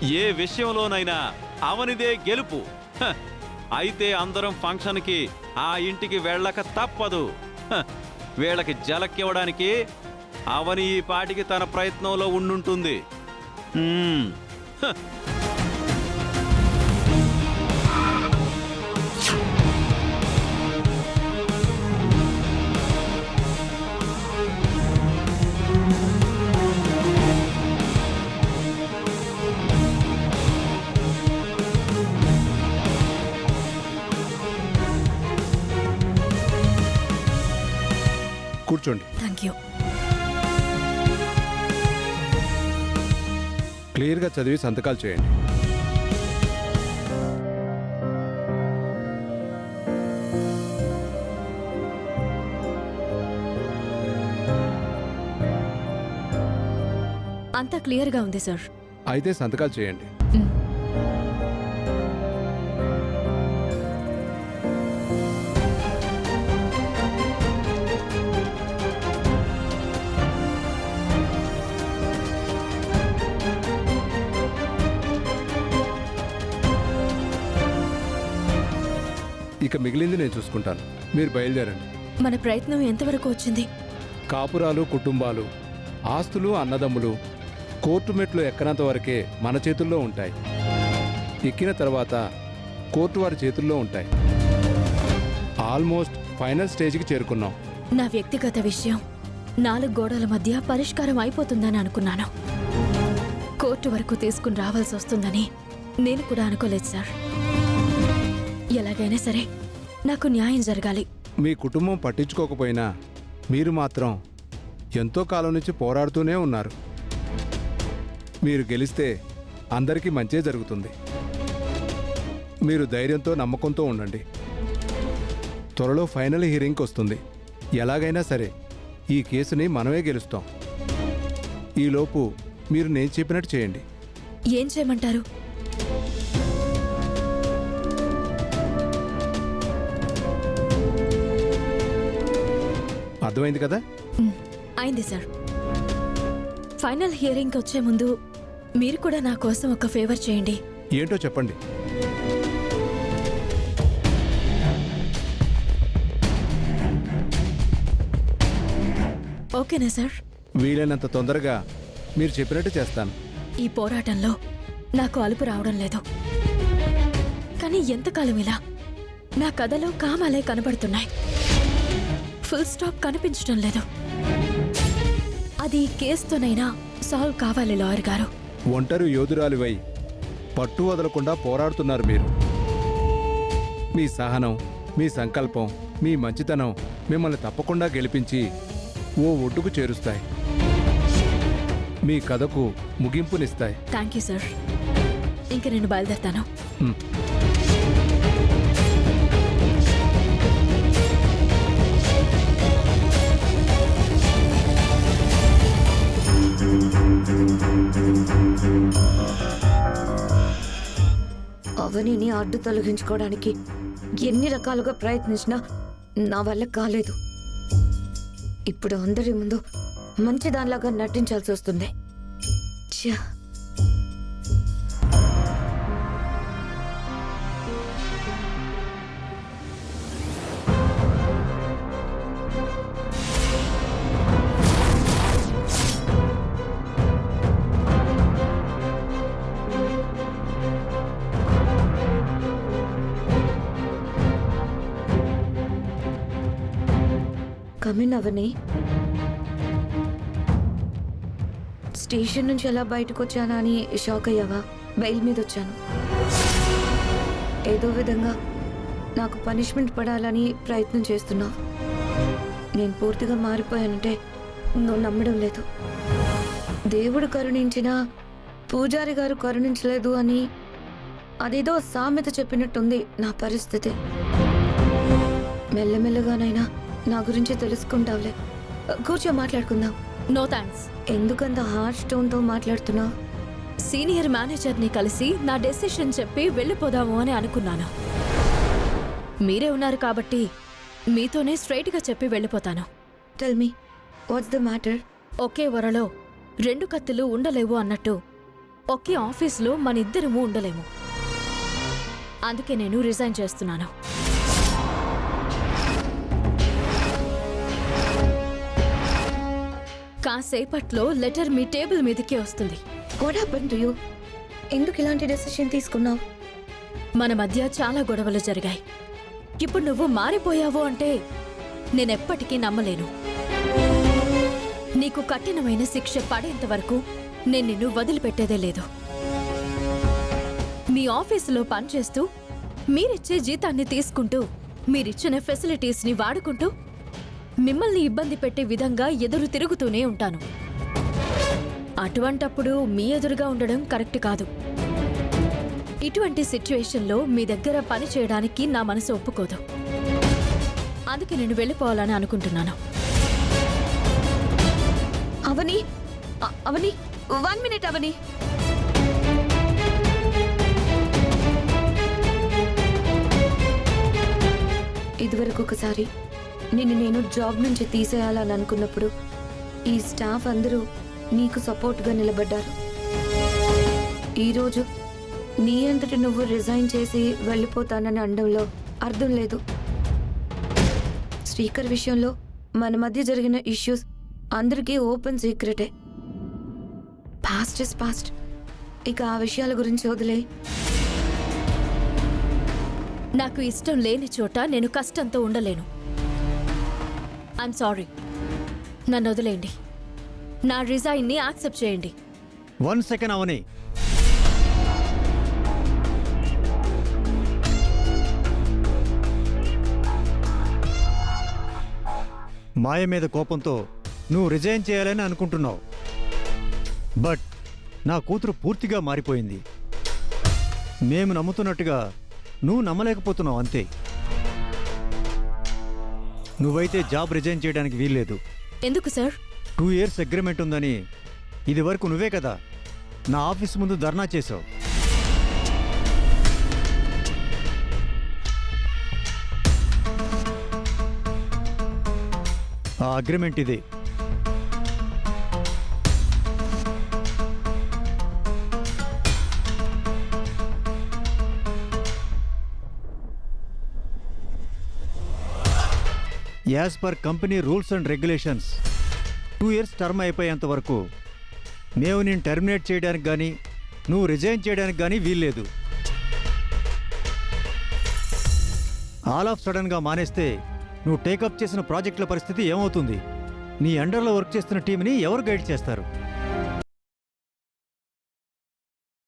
ఏ విషయంలోనైనా అవనిదే గెలుపు. హ, అయితే అందరం ఫంక్షన్కి ఆ ఇంటికి వెళ్ళక తప్పదు. హ, వీళ్ళకి జలక్కివ్వడానికి అవని ఈ పాటికి తన ప్రయత్నంలో ఉండుంటుంది. హ. కూర్చోండి. Thank you. క్లియర్గా చదివి సంతకాలు చేయండి. అంతా క్లియర్గా ఉంది సార్. అయితే సంతకాలు చేయండి. ఇక మిగిలింది నేను చూసుకుంటాను. మీరు బయలుదేరండి. మన ప్రయత్నం ఎంతవరకు వచ్చింది? కాపురాలు, కుటుంబాలు, ఆస్తులు, అన్నదమ్ములు కోర్టు మెట్లు ఎక్కనంత వరకే మన చేతుల్లో ఉంటాయి. ఎక్కిన తర్వాత కోర్టు వారి చేతుల్లో ఉంటాయి. ఆల్మోస్ట్ ఫైనల్ స్టేజ్కి చేరుకున్నాం. నా వ్యక్తిగత విషయం 4 గోడల మధ్య పరిష్కారం అయిపోతుందని అనుకున్నాను. కోర్టు వరకు తీసుకుని రావాల్సి వస్తుందని నేను కూడా అనుకోలేదు సార్. ఎలాగైనా సరే నాకు న్యాయం జరగాలి. మీ కుటుంబం పట్టించుకోకపోయినా మీరు మాత్రం ఎంతో కాలం నుంచి పోరాడుతూనే ఉన్నారు. మీరు గెలిస్తే అందరికీ మంచే జరుగుతుంది. మీరు ధైర్యంతో, నమ్మకంతో ఉండండి. త్వరలో ఫైనల్ హియరింగ్కి వస్తుంది. ఎలాగైనా సరే ఈ కేసుని మనమే గెలుస్తాం. ఈలోపు మీరు నేను చెప్పినట్టు చేయండి. ఏం చేయమంటారు? అర్థమైంది కదా? అయింది సార్. ఫైనల్ హియరింగ్కి వచ్చే ముందు మీరు కూడా నా కోసం ఒక ఫేవర్ చేయండి. ఏంటో చెప్పండి. ఓకేనా సార్? వీలైనంత తొందరగా మీరు చెప్పినట్టు చేస్తాను. ఈ పోరాటంలో నాకు అలుపు రావడం లేదు. కానీ ఎంతకాలం ఇలా నా కథలో కామాలే కనబడుతున్నాయి. ఫుల్ స్టాప్ కనిపించడం లేదు. అది కేసుతోనైనా సాల్వ్ కావాలి లాయర్ గారు. ఒంటరి యోధురాలివై పట్టు వదలకుండా పోరాడుతున్నారు మీరు. మీ సహనం, మీ సంకల్పం, మీ మంచితనం మిమ్మల్ని తప్పకుండా గెలిపించి ఓ ఒడ్డుకు చేరుస్తాయి. మీ కథకు ముగింపునిస్తాయి. Thank you sir. ఇంక నేను బయలుదేరుతాను. అవనిని అడ్డు తొలగించుకోవడానికి ఎన్ని రకాలుగా ప్రయత్నించినా నా వల్ల కాలేదు. ఇప్పుడు అందరి ముందు మంచిదానిలాగా నటించాల్సి వస్తుంది. ఛా! కమిన్ అవని. స్టేషన్ నుంచి ఎలా బయటకు వచ్చానా అని షాక్ అయ్యావా? బెయిల్ మీద వచ్చాను. ఏదో విధంగా నాకు పనిష్మెంట్ పడాలని ప్రయత్నం చేస్తున్నావు. నేను పూర్తిగా మారిపోయానంటే నువ్వు నమ్మడం లేదు. దేవుడు కరుణించినా పూజారి గారు కరుణించలేదు అని అదేదో సామెత చెప్పినట్టుంది నా పరిస్థితి. మెల్లమెల్లగానైనా నా గురించి తెలుసుకుంటావులే. కూర్చో, మాట్లాడుకుందాం. No thanks. ఎందుకంత హార్ష్ టోన్తో మాట్లాడుతున్నావు? సీనియర్ మేనేజర్ని కలిసి నా డెసిషన్ చెప్పి వెళ్ళిపోదాము అని అనుకున్నాను. మీరే ఉన్నారు కాబట్టి మీతోనే స్ట్రైట్గా చెప్పి వెళ్ళిపోతాను. Tell me, what's the matter? ఒకే వరలో 2 కత్తులు ఉండలేవు అన్నట్టు ఒకే ఆఫీస్లో మన ఇద్దరము ఉండలేము. అందుకే నేను రిజైన్ చేస్తున్నాను. కాసేపట్లో లెటర్ మీ టేబుల్ మీదకే వస్తుంది. What happen to you? ఎందుకు ఇలాంటి డెసిషన్ తీసుకున్నావు? మన మధ్య చాలా గొడవలు జరిగాయి. ఇప్పుడు నువ్వు మారిపోయావు అంటే నేనెప్పటికీ నమ్మలేను. నీకు కఠినమైన శిక్ష పడేంత వరకు నేను నిన్ను వదిలిపెట్టేదే లేదు. మీ ఆఫీసులో పనిచేస్తూ మీరిచ్చే జీతాన్ని తీసుకుంటూ మీరిచ్చిన ఫెసిలిటీస్ని వాడుకుంటూ మిమ్మల్ని ఇబ్బంది పెట్టే విధంగా ఎదురు తిరుగుతూనే ఉంటాను. అటువంటప్పుడు మీ ఎదురుగా ఉండడం కరెక్ట్ కాదు. ఇటువంటి సిచ్యువేషన్లో మీ దగ్గర పని చేయడానికి నా మనసు ఒప్పుకోదు. అందుకే నేను వెళ్ళిపోవాలని అనుకుంటున్నాను. అవని, అవని, 1 minute అవని. ఇదివరకు ఒకసారి నేను జాబ్ నుంచి తీసేయాలని అనుకున్నప్పుడు ఈ స్టాఫ్ అందరూ నీకు సపోర్ట్గా నిలబడ్డారు. ఈరోజు నీ అంతటి నువ్వు రిజైన్ చేసి వెళ్ళిపోతానని అనడంలో అర్థం లేదు. శ్రీకర్ విషయంలో మన మధ్య జరిగిన ఇష్యూస్ అందరికీ ఓపెన్ సీక్రెటే. Past is past. ఇక ఆ విషయాల గురించి వదిలే. నాకు ఇష్టం లేని చోట నేను కష్టంతో ఉండలేను. I'm sorry. నన్ను వదిలేయండి. నా రిజైన్ని యాక్సెప్ట్ చేయండి. 1 second అవని. మాయ మీద కోపంతో నువ్వు రిజైన్ చేయాలని అనుకుంటున్నావు. బట్ నా కూతురు పూర్తిగా మారిపోయింది. మేము నమ్ముతున్నట్టుగా నువ్వు నమ్మలేకపోతున్నావు అంతే. నువ్వైతే జాబ్ రిజైన్ చేయడానికి వీల్లేదు. ఎందుకు సార్? 2 years అగ్రిమెంట్ ఉందని ఇది వరకు నువ్వే కదా నా ఆఫీస్ ముందు ధర్నా చేసావు. ఆ అగ్రిమెంట్ ఇది. As per company rules and regulations 2 years term అయిపోయేంత వరకు మేము నేను టెర్మినేట్ చేయడానికి కానీ నువ్వు రిజైన్ చేయడానికి కానీ వీల్లేదు. ఆల్ ఆఫ్ సడన్గా మానేస్తే నువ్వు టేకప్ చేసిన ప్రాజెక్టుల పరిస్థితి ఏమవుతుంది? నీ అండర్లో వర్క్ చేస్తున్న టీంని ఎవరు గైడ్ చేస్తారు?